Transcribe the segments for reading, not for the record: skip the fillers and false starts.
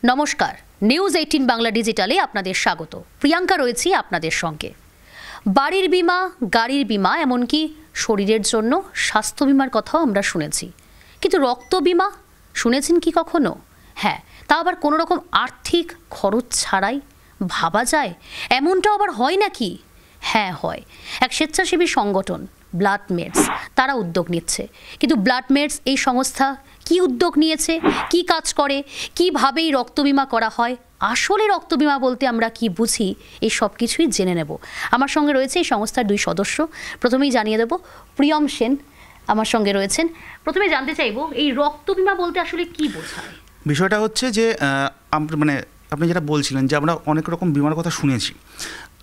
নমস্কার, নিউজ 18 বাংলা ডিজিটালে আপনাদের স্বাগত। প্রিয়াঙ্কা রয়েছি আপনাদের সঙ্গে। বাড়ির বিমা, গাড়ির বিমা, এমনকি শরীরের জন্য স্বাস্থ্য বিমার কথাও আমরা শুনেছি, কিন্তু রক্ত বিমা শুনেছেন কি কখনো? হ্যাঁ, তা আবার কোনো রকম আর্থিক খরচ ছাড়াই ভাবা যায়, এমনটাও আবার হয় নাকি? হ্যাঁ হয়। এক স্বেচ্ছাসেবী সংগঠন ব্লাড মেডস তারা উদ্যোগ নিচ্ছে, কিন্তু ব্লাড মেডস এই সংস্থা কি উদ্যোগ নিয়েছে, কি কাজ করে, কিভাবে এই রক্তবিমা করা হয়, আসলে রক্তবিমা বলতে আমরা কি বুঝি, এই সব কিছুই জেনে নেব। আমার সঙ্গে রয়েছে এই সংস্থার দুই সদস্য। প্রথমেই জানিয়ে দেব, প্রিয়ম সেন আমার সঙ্গে রয়েছেন। প্রথমে জানতে চাইবো, এই রক্তবিমা বলতে আসলে কি বোঝায়? বিষয়টা হচ্ছে যে মানে আপনি যেটা বলছিলেন যে আমরা অনেক রকম বিমার কথা শুনেছি।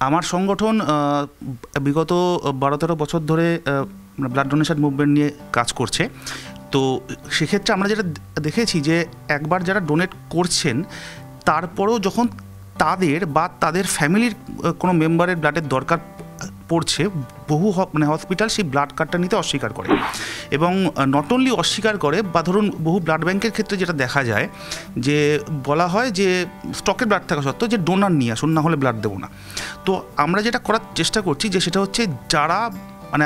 আমার সংগঠন বিগত 12-13 বছর ধরে ব্লাড ডোনেশন মুভমেন্ট নিয়ে কাজ করছে। তো সেক্ষেত্রে আমরা যেটা দেখেছি যে একবার যারা ডোনেট করছেন, তারপরেও যখন তাদের বা তাদের ফ্যামিলির কোনো মেম্বারের ব্লাডের দরকার পড়ছে, বহু হসপিটাল সেই ব্লাড কার্ডটা নিতে অস্বীকার করে। এবং নট অনলি অস্বীকার করে, বা ধরুন বহু ব্লাড ব্যাংকের ক্ষেত্রে যেটা দেখা যায় যে বলা হয় যে স্টকের ব্লাড থাকা সত্ত্বেও যে ডোনার নিয়ে আসুন, না হলে ব্লাড দেবো না। তো আমরা যেটা করার চেষ্টা করছি যে সেটা হচ্ছে যারা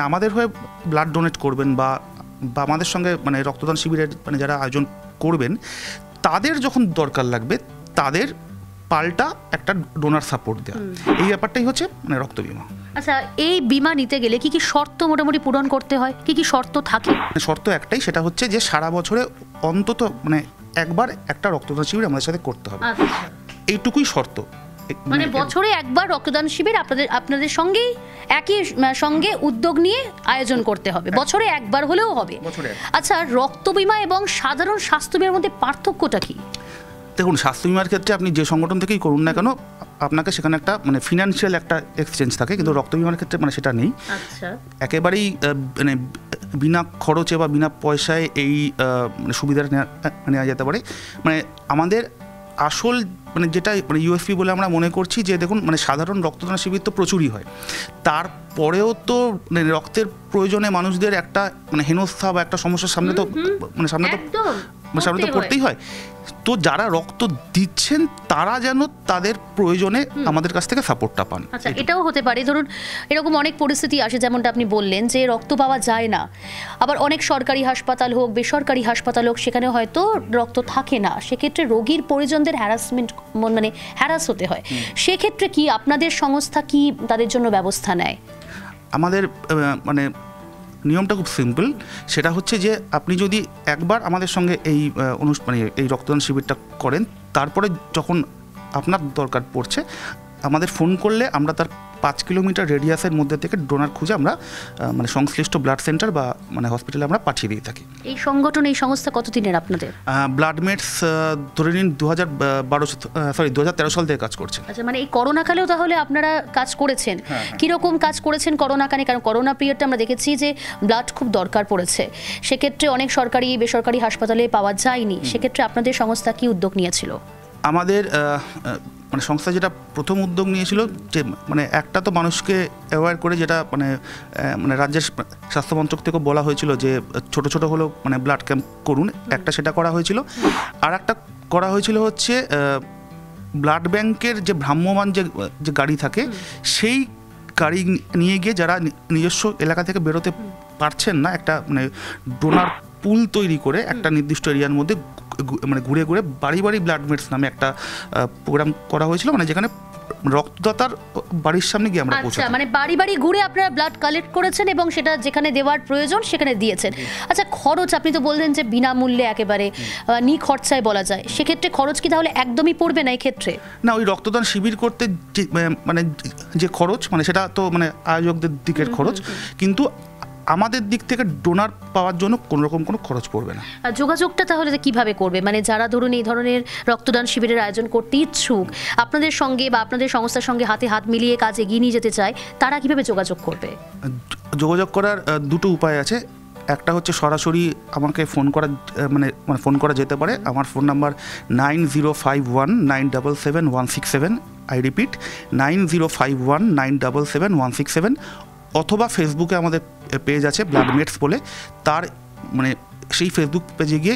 আমাদের হয়ে ব্লাড ডোনেট করবেন বা আমাদের সঙ্গে রক্তদান শিবিরের যারা আয়োজন করবেন, তাদের যখন দরকার লাগবে তাদের পাল্টা একটা ডোনার সাপোর্ট দেওয়া, এই ব্যাপারটাই হচ্ছে রক্ত বিমা। আচ্ছা, এই বিমা নিতে গেলে কি কি শর্ত মোটামুটি পূরণ করতে হয়, কি কি শর্ত থাকে? শর্ত একটাই, সেটা হচ্ছে যে সারা বছরে অন্তত একবার একটা রক্তদান শিবির আমাদের সাথে করতে হবে। এইটুকুই শর্ত। বছরে একবার রক্তদান শিবির আপনাদের সঙ্গেই একই সঙ্গে উদ্যোগ নিয়ে আয়োজন করতে হবে, বছরে একবার হলেও হবে। আচ্ছা, রক্ত বিমা এবং সাধারণ স্বাস্থ্য বিমার মধ্যে পার্থক্যটা কি? দেখুন, স্বাস্থ্য বিমার ক্ষেত্রে আপনি যে সংগঠন থেকেই করুন না কেন, আপনাকে সেখানে একটা ফিনান্সিয়াল একটা এক্সচেঞ্জ থাকে, কিন্তু রক্ত বিমার ক্ষেত্রে সেটা নেই। একেবারেই বিনা খরচে বা বিনা পয়সায় এই সুবিধাটা নেওয়া যেতে পারে। আমাদের আসল যেটা ইউএসপি বলে আমরা মনে করছি যে দেখুন, সাধারণ রক্তদান শিবির তো প্রচুরই হয়, তারপরেও তো রক্তের প্রয়োজনে মানুষদের একটা হেনস্থা বা একটা সমস্যার সামনে তো সামনে তো পড়তেই হয়। তো যারা রক্ত দিচ্ছেন তারা যেন তাদের প্রয়োজনে আমাদের কাছ থেকে সাপোর্টটা পান। আচ্ছা, এটাও হতে পারে ধরুন এরকম অনেক পরিস্থিতি আসে, যেমনটা আপনি বললেন যে রক্ত পাওয়া যায় না, আবার অনেক সরকারি হাসপাতাল হোক, বেসরকারি হাসপাতাল হোক, সেখানে হয়তো রক্ত থাকে না, সেক্ষেত্রে রোগীর পরিজনদের হ্যারাস হতে হয়। সেক্ষেত্রে কি আপনাদের সংস্থা কি তাদের জন্য ব্যবস্থা নেয়? আমাদের নিয়মটা খুব সিম্পল। সেটা হচ্ছে যে আপনি যদি একবার আমাদের সঙ্গে এই এই রক্তদান শিবিরটা করেন, তারপরে যখন আপনার দরকার পড়ছে আমাদের ফোন করলে আমরা তার 5 কিলোমিটার রেডিয়াসের মধ্যে থেকে ডোনার খুঁজে আমরা সংশ্লিষ্ট ব্লাড সেন্টার বা হসপিটালে আমরা পাঠিয়ে দিয়ে থাকি। এই সংগঠন, এই সংস্থা কতদিনের আপনাদের? ব্লাড মেডস ধরে নিন 2013 সাল থেকে কাজ করছে। আচ্ছা, এই করোনাকালেও তাহলে আপনারা কাজ করেছেন? কীরকম কাজ করেছেন করোনাকালে? কারণ করোনা পিরিয়ডটা আমরা দেখেছি যে ব্লাড খুব দরকার পড়েছে, সেক্ষেত্রে অনেক সরকারি বেসরকারি হাসপাতালে পাওয়া যায়নি, সেক্ষেত্রে আপনাদের সংস্থা কি উদ্যোগ নিয়েছিল? আমাদের সংস্থা যেটা প্রথম উদ্যোগ নিয়েছিল যে একটা তো মানুষকে অ্যাওয়্যার করে, যেটা রাজ্যের স্বাস্থ্যমন্ত্রক থেকেও বলা হয়েছিল যে ছোট ছোট হলেও ব্লাড ক্যাম্প করুন, একটা সেটা করা হয়েছিল। আর একটা করা হয়েছিল হচ্ছে ব্লাড ব্যাংকের যে ভ্রাম্যমান যে গাড়ি থাকে, সেই গাড়ি নিয়ে গিয়ে যারা নিজস্ব এলাকা থেকে বেরোতে পারছেন না, একটা ডোনার পুল তৈরি করে একটা নির্দিষ্ট এরিয়ার মধ্যে ঘুরে ঘুরে বাড়ি বাড়ি ব্লাড মেডস নামে একটা প্রোগ্রাম করা হয়েছিল, যেখানে রক্তদাতার বাড়ির সামনে গিয়ে আমরা পৌঁছাতাম। বাড়ি বাড়ি ঘুরে আপনারা ব্লাড কালেক্ট করেছেন এবং সেটা যেখানে দেওয়ার প্রয়োজন সেখানে দিয়েছেন। আচ্ছা, খরচ আপনি তো বললেন যে বিনামূল্যে, একেবারে নিখরচায় বলা যায়, সেক্ষেত্রে খরচ কি তাহলে একদমই পড়বে না এই ক্ষেত্রে? না, ওই রক্তদান শিবির করতে যে খরচ সেটা তো আয়োজকদের দিকের খরচ, কিন্তু আমাদের দিক থেকে ডোনার পাওয়ার জন্য কোনো রকম কোনো খরচ পড়বে না। যোগাযোগটা তাহলে কিভাবে করবে? যারা ধরুন এই ধরনের রক্তদান শিবিরের আয়োজন করতে ইচ্ছুক, আপনাদের সঙ্গে বা আপনাদের সংস্থার সঙ্গে হাতে হাত মিলিয়ে কাজ এগিয়ে নিয়ে যেতে চায়, তারা কিভাবে যোগাযোগ করবে? যোগাযোগ করার দুটো উপায় আছে। একটা হচ্ছে সরাসরি আমাকে ফোন করা ফোন করা যেতে পারে। আমার ফোন নাম্বার 9051977167। I repeat, 9051977167। অথবা ফেসবুকে আমাদের পেজ আছে ব্লাড মেডস বলে, তার সেই ফেসবুক পেজে গিয়ে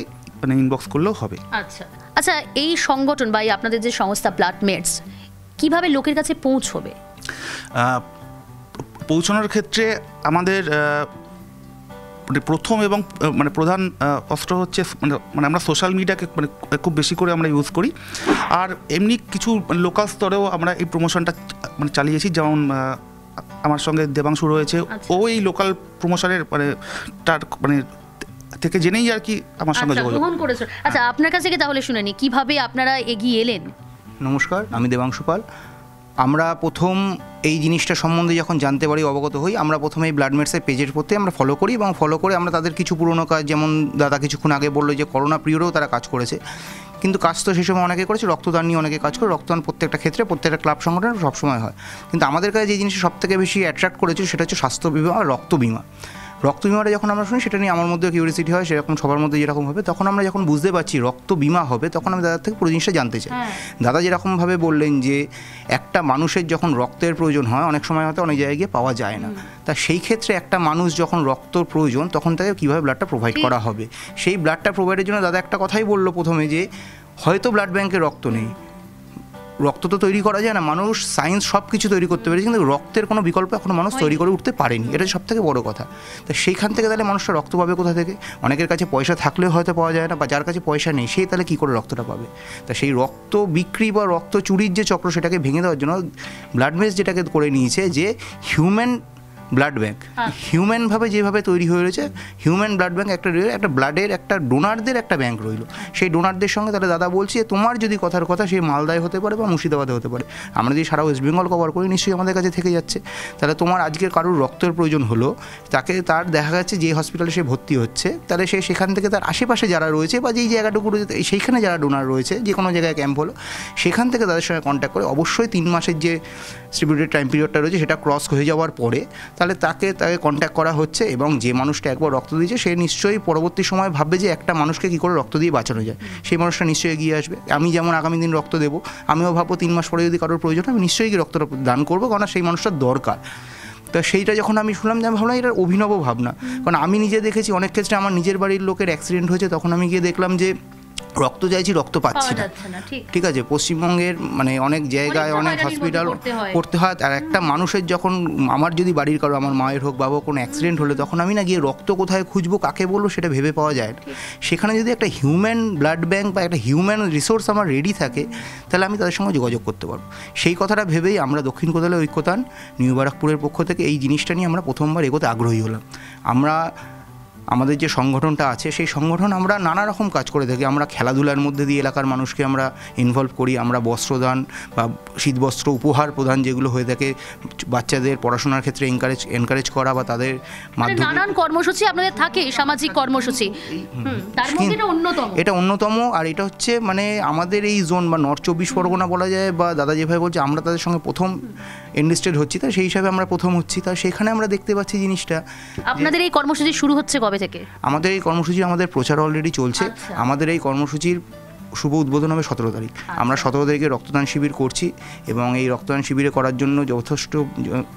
ইনবক্স করলেও হবে। আচ্ছা, আচ্ছা, এই সংগঠন বা এই আপনাদের যে সংস্থা ব্লাডমেটস কিভাবে লোকের কাছে পৌঁছবে? পৌঁছানোর ক্ষেত্রে আমাদের মানে প্রথম এবং মানে প্রধান অস্ত্র হচ্ছে মানে আমরা সোশ্যাল মিডিয়াকে মানে খুব বেশি করে আমরা ইউজ করি। আর এমনি কিছু লোকাল স্তরেও আমরা এই প্রমোশনটা মানে চালিয়েছি। যেমন আমার সঙ্গে দেবাংশু রয়েছে, ও এই লোকাল প্রমোশনের মানে তার মানে থেকে জেনেই আর কি আমার সঙ্গে যোগাযোগ করেছে। আচ্ছা, আপনার কাছে কি তাহলে শুনে নি কিভাবে আপনারা এগিয়ে এলেন? নমস্কার, আমি দেবাংশু পাল। আমরা প্রথম এই জিনিসটা সম্বন্ধে যখন জানতে পারি, অবগত হই, আমরা প্রথমে এই ব্লাডমেটসের পেজের প্রতি আমরা ফলো করি এবং ফলো করে আমরা তাদের কিছু পুরনো কাজ, যেমন দাদা কিছুক্ষণ আগে বললো যে করোনা পিরিয়ডেও তারা কাজ করেছে, কিন্তু কাজ তো সেই সময় অনেকে করেছে, রক্তদান নিয়ে অনেকে কাজ করে, রক্তদান প্রত্যেকটা ক্ষেত্রে প্রত্যেকটা ক্লাব সংগঠনে সবসময় হয়। কিন্তু আমাদের কাছে যে জিনিসটা সবথেকে বেশি অ্যাট্রাক্ট করেছে সেটা হচ্ছে স্বাস্থ্য বিমা আর রক্ত বিমা। রক্ত বিমাটা যখন আমরা শুনি সেটা নিয়ে আমার মধ্যে কিউরিয়াসিটি হয়, সেরকম সবার মধ্যে যেরকম হবে, তখন আমরা যখন বুঝতে পারছি রক্ত বিমা হবে, তখন আমি দাদার থেকে পুরো জিনিসটা জানতে চাই। দাদা যেরকমভাবে বললেন যে একটা মানুষের যখন রক্তের প্রয়োজন হয়, অনেক সময় হয়তো অনেক জায়গায় গিয়ে পাওয়া যায় না, তা সেই ক্ষেত্রে একটা মানুষ যখন রক্তর প্রয়োজন, তখন তাকে কীভাবে ব্লাডটা প্রোভাইড করা হবে, সেই ব্লাডটা প্রোভাইডের জন্য দাদা একটা কথাই বললো প্রথমে, যে হয়তো ব্লাড ব্যাংকে রক্ত নেই, রক্ত তো তৈরি করা যায় না, মানুষ সায়েন্স সব কিছু তৈরি করতে পেরেছে, কিন্তু রক্তের কোনো বিকল্প এখনো মানুষ তৈরি করে উঠতে পারেনি, এটা সব থেকে বড় কথা। তো সেইখান থেকে তাহলে মানুষটা রক্ত পাবে কোথা থেকে? অনেকের কাছে পয়সা থাকলেও হয়তো পাওয়া যায় না, বা যার কাছে পয়সা নেই সেই তাহলে কী করে রক্তটা পাবে? তা সেই রক্ত বিক্রি বা রক্ত চুরির যে চক্র, সেটাকে ভেঙে দেওয়ার জন্য ব্লাডমেটস যেটাকে করে নিয়েছে যে হিউম্যান ব্লাড ব্যাঙ্ক, হিউম্যানভাবে যেভাবে তৈরি হয়ে রয়েছে, হিউম্যান ব্লাড ব্যাঙ্ক একটা ব্লাডের একটা ডোনারদের একটা ব্যাঙ্ক রইল। সেই ডোনারদের সঙ্গে তাহলে দাদা বলছি, তোমার যদি কথার কথা সেই মালদায় হতে পারে বা মুর্শিদাবাদে হতে পারে, আমরা যদি সারা ওয়েস্ট বেঙ্গল কভার করি, নিশ্চয়ই আমাদের কাছে থেকে যাচ্ছে। তাহলে তোমার আজকের কারোর রক্তের প্রয়োজন হলো, তাকে তার দেখা যাচ্ছে যে হসপিটালে সে ভর্তি হচ্ছে, তাহলে সে সেখান থেকে তার আশেপাশে যারা রয়েছে বা যেই জায়গাটুকু সেইখানে যারা ডোনার রয়েছে, যে কোনো জায়গায় ক্যাম্প হলো, সেখান থেকে তাদের সঙ্গে কন্ট্যাক্ট করে অবশ্যই 3 মাসের যে স্টিপুলেটেড টাইম পিরিয়ডটা রয়েছে সেটা ক্রস হয়ে যাওয়ার পরে তাহলে তাকে কন্ট্যাক্ট করা হচ্ছে, এবং যে মানুষটা একবার রক্ত দিয়েছে সে নিশ্চয়ই পরবর্তী সময় ভাববে যে একটা মানুষকে কী করে রক্ত দিয়ে বাঁচানো যায়, সেই মানুষটা নিশ্চয়ই এগিয়ে আসবে। আমি যেমন আগামী দিন রক্ত দেবো, আমিও ভাববো 3 মাস পরে যদি কারোর প্রয়োজন, আমি নিশ্চয়ই কি রক্তটা দান করবো, কারণ সেই মানুষটার দরকার। তো সেইটা যখন আমি শুনলাম, যে আমি ভাবলাম এটার অভিনব ভাবনা, কারণ আমি নিজে দেখেছি অনেক ক্ষেত্রে আমার নিজের বাড়ির লোকের অ্যাক্সিডেন্ট হয়েছে, তখন আমি গিয়ে দেখলাম যে রক্ত চাইছি, রক্ত পাচ্ছি না। ঠিক আছে, পশ্চিমবঙ্গের মানে অনেক জায়গায় অনেক হসপিটাল করতে হয়, আর একটা মানুষের যখন, আমার যদি বাড়ির কারো, আমার মায়ের হোক বাবা কোনো অ্যাক্সিডেন্ট হলে, তখন আমি না গিয়ে রক্ত কোথায় খুঁজবো, কাকে বলবো, সেটা ভেবে পাওয়া যায় না। সেখানে যদি একটা হিউম্যান ব্লাড ব্যাঙ্ক বা একটা হিউম্যান রিসোর্স আমার রেডি থাকে, তাহলে আমি তাদের সঙ্গে যোগাযোগ করতে পারবো। সেই কথাটা ভেবেই আমরা দক্ষিণ কোদালে ঐক্যতান নিউ বারাকপুরের পক্ষ থেকে এই জিনিসটা নিয়ে আমরা প্রথমবার এগোতে আগ্রহী হলাম। আমরা আমাদের যে সংগঠনটা আছে, সেই সংগঠন আমরা নানা রকম কাজ করে থাকি। আমরা খেলাধুলার মধ্যে দিয়ে এলাকার মানুষকে আমরা ইনভলভ করি, আমরা বস্ত্রদান বা শীতবস্ত্র উপহার প্রদান যেগুলো হয়ে থাকে, বাচ্চাদের পড়াশোনার ক্ষেত্রে এনকারেজ করা বা তাদের মাধ্যমে নানান কর্মসূচি আপনাদের থাকে, সামাজিক কর্মসূচি, তার মধ্যে এটা অন্যতম। আর এটা হচ্ছে মানে আমাদের এই জোন বা নর্থ 24 পরগনা বলা যায়, বা দাদা যেভাবে বলছে আমরা তাদের সঙ্গে প্রথম এনলিস্টেড হচ্ছি, তা সেই হিসাবে আমরা প্রথম হচ্ছি। তা সেখানে আমরা দেখতে পাচ্ছি জিনিসটা। আপনাদের এই কর্মসূচি শুরু হচ্ছে কবে থেকে? আমাদের এই কর্মসূচি, আমাদের প্রচার অলরেডি চলছে। আমাদের এই কর্মসূচির শুভ উদ্বোধন হবে 17 তারিখ। আমরা 17 তারিখে রক্তদান শিবির করছি, এবং এই রক্তদান শিবিরে করার জন্য যথেষ্ট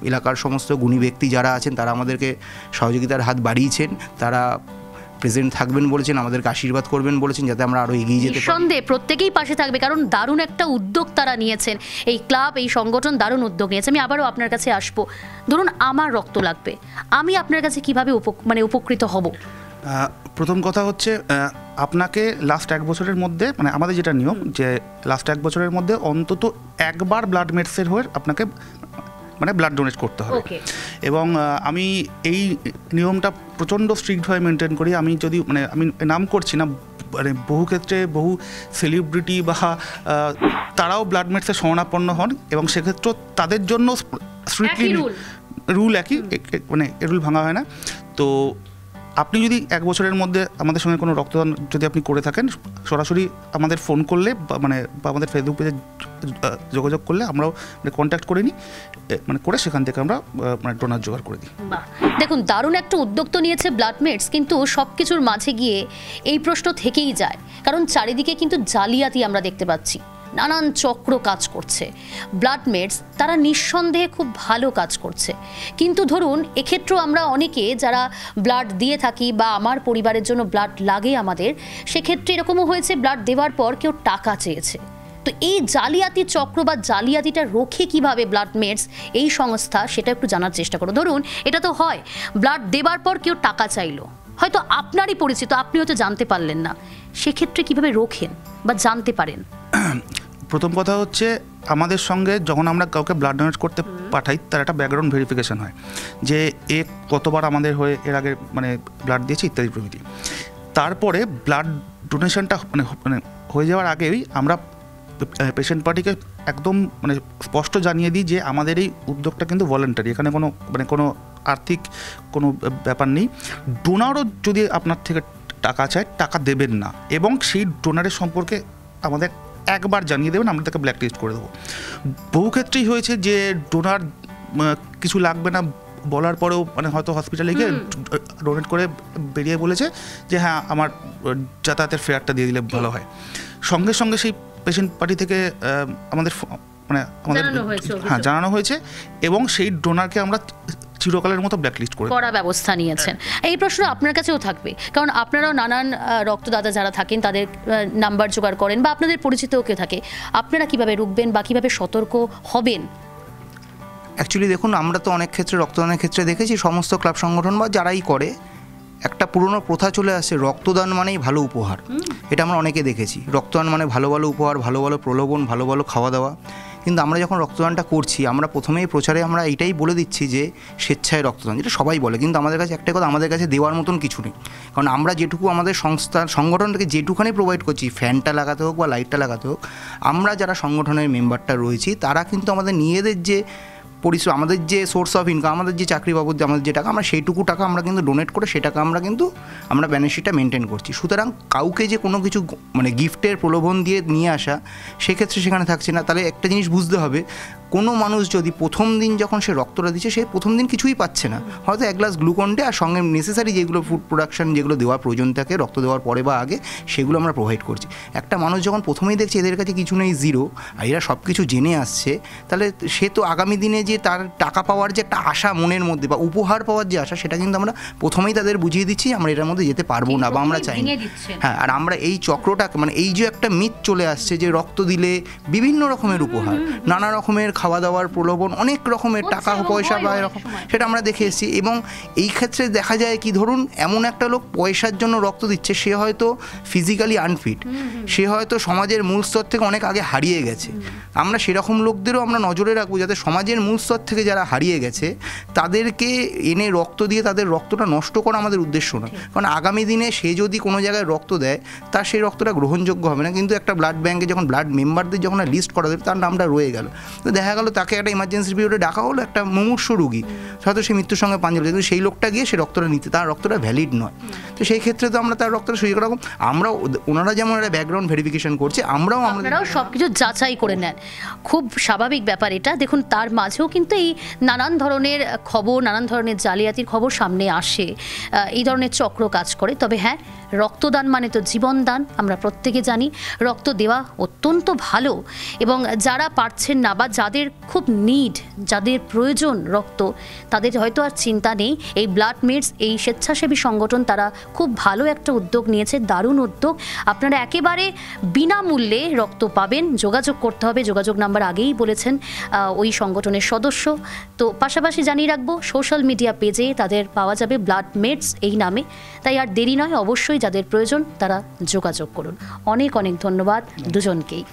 এলাকার সমস্ত গুণী ব্যক্তি যারা আছেন তারা আমাদেরকে সহযোগিতার হাত বাড়িয়েছেন, তারা প্রেজেন্ট থাকবেন বলেছেন, আমাদেরকে আশীর্বাদ করবেন বলেছেন, যাতে আমরা আরও এগিয়ে যেতে পারি। নিঃসন্দেহে প্রত্যেকেই পাশে থাকবে, কারণ দারুণ একটা উদ্যোগ তারা নিয়েছেন, এই ক্লাব, এই সংগঠন দারুণ উদ্যোগ নিয়েছে। আমি আবারও আপনার কাছে আসবো, ধরুন আমার রক্ত লাগবে, আমি আপনার কাছে কিভাবে উপকৃত হব? প্রথম কথা হচ্ছে আপনাকে লাস্ট 1 বছরের মধ্যে, মানে আমাদের যেটা নিয়ম, যে লাস্ট 1 বছরের মধ্যে অন্তত একবার ব্লাডমেটসের হয়ে আপনাকে মানে ব্লাড ডোনেট করতে হবে। এবং আমি এই নিয়মটা প্রচণ্ড স্ট্রিক্টভাবে মেনটেন করি। আমি যদি মানে আমি নাম করছি না, মানে বহু ক্ষেত্রে বহু সেলিব্রিটি বা তারাও ব্লাডমেটসের শরণাপন্ন হন, এবং সেক্ষেত্রে তাদের জন্য স্ট্রিক্টলি রুল একই, মানে রুল ভাঙা হয় না। তো আপনি যদি 1 বছরের মধ্যে আমাদের সঙ্গে কোনো রক্তদান যদি আপনি করে থাকেন, সরাসরি আমাদের ফোন করলে মানে বা আমাদের ফেসবুক পেজে যোগাযোগ করলে আমরাও মানে কন্ট্যাক্ট করে নিই, মানে করে সেখান থেকে আমরা মানে ডোনার জোগাড় করে দিই। দেখুন, দারুণ একটা উদ্যোগ তো নিয়েছে ব্লাডমেটস, কিন্তু সব কিছুর মাঝে গিয়ে এই প্রশ্ন থেকেই যায়, কারণ চারিদিকে কিন্তু জালিয়াতি আমরা দেখতে পাচ্ছি। নানান চক্র কাজ করছে। ব্লাড মেটস তারা নিঃসন্দেহে খুব ভালো কাজ করছে, কিন্তু ধরুন এক্ষেত্রেও আমরা অনেকে যারা ব্লাড দিয়ে থাকি বা আমার পরিবারের জন্য ব্লাড লাগে আমাদের, সেক্ষেত্রে এরকমও হয়েছে ব্লাড দেওয়ার পর কেউ টাকা চেয়েছে। তো এই জালিয়াতি চক্র বা জালিয়াতিটা রোখে কিভাবে ব্লাড মেটস এই সংস্থা, সেটা একটু জানার চেষ্টা করো। ধরুন এটা তো হয়, ব্লাড দেবার পর কেউ টাকা চাইলো, হয়তো আপনারই পরিচিত, আপনি হয়তো জানতে পারলেন না, সেক্ষেত্রে কিভাবে রোখেন বা জানতে পারেন? প্রথম কথা হচ্ছে, আমাদের সঙ্গে যখন আমরা কাউকে ব্লাড ডোনেট করতে পাঠাই, তার একটা ব্যাকগ্রাউন্ড ভেরিফিকেশন হয় যে এ কতবার আমাদের হয়ে এর আগে মানে ব্লাড দিয়েছে ইত্যাদি প্রভৃতি। তারপরে ব্লাড ডোনেশনটা মানে হয়ে যাওয়ার আগেই আমরা পেশেন্ট পার্টিকে একদম মানে স্পষ্ট জানিয়ে দিই যে আমাদের এই উদ্যোগটা কিন্তু ভলেন্টারি, এখানে কোনো আর্থিক কোনো ব্যাপার নেই। ডোনারও যদি আপনার থেকে টাকা চায়, টাকা দেবেন না, এবং সেই ডোনারের সম্পর্কে আমাদের একবার জানিয়ে দেবেন, আমরা তাকে ব্ল্যাক লিস্ট করে দেবো। বহু ক্ষেত্রেই হয়েছে যে ডোনার কিছু লাগবে না বলার পরেও মানে হয়তো হসপিটালে গিয়ে ডোনেট করে বেরিয়ে বলেছে যে হ্যাঁ আমার যাতায়াতের ফেয়ারটা দিয়ে দিলে ভালো হয়। সঙ্গে সঙ্গে সেই পেশেন্ট পার্টি থেকে আমাদের জানানো হয়েছে, এবং সেই ডোনারকে আমরা চিরকালের মতো ব্ল্যাকলিস্ট করে কড়া ব্যবস্থা নিয়েছেন। এই প্রশ্ন আপনার কাছেও থাকবে, কারণ আপনারাও নানান রক্তদাতা যারা থাকেন তাদের নাম্বার জোগাড় করেন বা আপনাদের পরিচিতও কেউ থাকে, আপনারা কিভাবে রুখবেন বা কিভাবে সতর্ক হবেন? অ্যাকচুয়ালি দেখুন, আমরা তো অনেক ক্ষেত্রে রক্তদানের ক্ষেত্রে দেখেছি সমস্ত ক্লাব সংগঠন বা যারাই করে একটা পুরনো প্রথা চলে আসছে, রক্তদান মানেই ভালো উপহার। এটা আমরা অনেকে দেখেছি, রক্তদান মানে ভালো ভালো উপহার, ভালো ভালো প্রলোভন, ভালো ভালো খাওয়া দাওয়া। কিন্তু আমরা যখন রক্তদানটা করছি, আমরা প্রথমেই প্রচারে আমরা এইটাই বলে দিচ্ছি যে স্বেচ্ছায় রক্তদান, যেটা সবাই বলে, কিন্তু আমাদের কাছে একটাই কথা, আমাদের কাছে দেওয়ার মতন কিছু নেই। কারণ আমরা যেটুকু আমাদের সংগঠনটাকে যেটুখানি প্রোভাইড করছি, ফ্যানটা লাগাতে হোক বা লাইটটা লাগাতে হোক, আমরা যারা সংগঠনের মেম্বারটা রয়েছি তারা কিন্তু আমাদের নিজেদের যে পরিশ্রম, আমাদের যে সোর্স অফ ইনকাম, আমাদের যে চাকরি বাবদ আমাদের যে টাকা, আমরা সেইটুকু টাকা আমরা কিন্তু ডোনেট করে সে টাকা আমরা ব্যালেন্স শিটটা মেনটেন করছি। সুতরাং কাউকে যে কোনো কিছু মানে গিফটের প্রলোভন দিয়ে নিয়ে আসা সেক্ষেত্রে সেখানে থাকছে না। তাহলে একটা জিনিস বুঝতে হবে, কোনো মানুষ যদি প্রথম দিন যখন সে রক্তটা দিচ্ছে, সে প্রথম দিন কিছুই পাচ্ছে না, হয়তো এক গ্লাস গ্লুকন ডি আর সঙ্গে নেসেসারি যেগুলো ফুড প্রোডাকশন যেগুলো দেওয়ার প্রয়োজন থাকে রক্ত দেওয়ার পরে বা আগে, সেগুলো আমরা প্রোভাইড করছি। একটা মানুষ যখন প্রথমেই দেখছে এদের কাছে কিছু নেই, জিরো, আর এরা সব কিছু জেনে আসছে, তাহলে সে তো আগামী দিনে যে তার টাকা পাওয়ার যে একটা আশা মনের মধ্যে বা উপহার পাওয়ার যে আশা, সেটা কিন্তু আমরা প্রথমেই তাদের বুঝিয়ে দিচ্ছি আমরা এটার মধ্যে যেতে পারবো না বা আমরা চাই না। হ্যাঁ, আর আমরা এই চক্রটা মানে এই যে একটা মিথ চলে আসছে যে রক্ত দিলে বিভিন্ন রকমের উপহার, নানা রকমের খাওয়া দাওয়ার প্রলোভন, অনেক রকমের টাকা পয়সা বা এরকম, সেটা আমরা দেখে এসেছি। এবং এই ক্ষেত্রে দেখা যায় কি, ধরুন এমন একটা লোক পয়সার জন্য রক্ত দিচ্ছে, সে হয়তো ফিজিক্যালি আনফিট, সে হয়তো সমাজের মূল স্তর থেকে অনেক আগে হারিয়ে গেছে। আমরা সেরকম লোকদেরও আমরা নজরে রাখবো যাতে সমাজের মূল স্তর থেকে যারা হারিয়ে গেছে তাদেরকে এনে রক্ত দিয়ে তাদের রক্তটা নষ্ট করা আমাদের উদ্দেশ্য নয়। কারণ আগামী দিনে সে যদি কোনো জায়গায় রক্ত দেয়, তার সেই রক্তটা গ্রহণযোগ্য হবে না। কিন্তু একটা ব্লাড ব্যাঙ্কে যখন ব্লাড মেম্বারদের যখন লিস্ট করা দেবে, তার নামটা রয়ে গেল, তো দেখা গেল তাকে একটা ইমার্জেন্সি পিরিয়ডে ডাকা হলো, একটা মুমূর্ষু রোগী, হয়তো সে মৃত্যুর সঙ্গে পাঞ্জা, কিন্তু সেই লোকটা গিয়ে সে রক্তটা নিতে, তার রক্তটা ভ্যালিড নয়। তো সেই ক্ষেত্রে তো আমরা তার রক্তটা সুযোগ রকম আমরা ওনারা যেমন একটা ব্যাকগ্রাউন্ড ভেরিফিকেশন করছে, আমরাও সব কিছু যাচাই করে নেন, খুব স্বাভাবিক ব্যাপার এটা। দেখুন তার মাঝেও কিন্তু এই নানান ধরনের খবর, নানান ধরনের জালিয়াতির খবর সামনে আসে, এই ধরনের চক্র কাজ করে। তবে হ্যাঁ, রক্তদান মানে তো জীবনদান, আমরা প্রত্যেকে জানি। রক্ত দেওয়া অত্যন্ত ভালো, এবং যারা পারছেন না বা যাদের খুব নিড, যাদের প্রয়োজন রক্ত, তাদের হয়তো আর চিন্তা নেই। এই ব্লাড মেটস, এই স্বেচ্ছাসেবী সংগঠন, তারা খুব ভালো একটা উদ্যোগ নিয়েছে, দারুণ উদ্যোগ। আপনারা একেবারে বিনামূল্যে রক্ত পাবেন, যোগাযোগ করতে হবে, যোগাযোগ নাম্বার আগেই বলেছেন ওই সংগঠনের সদস্য। তো পাশাপাশি জানিয়ে রাখবো, সোশ্যাল মিডিয়া পেজে তাদের পাওয়া যাবে ব্লাড মেটস এই নামে। তাই আর দেরি নয়, অবশ্যই যাদের প্রয়োজন তারা যোগাযোগ করুন। অনেক অনেক ধন্যবাদ দুজনকেই।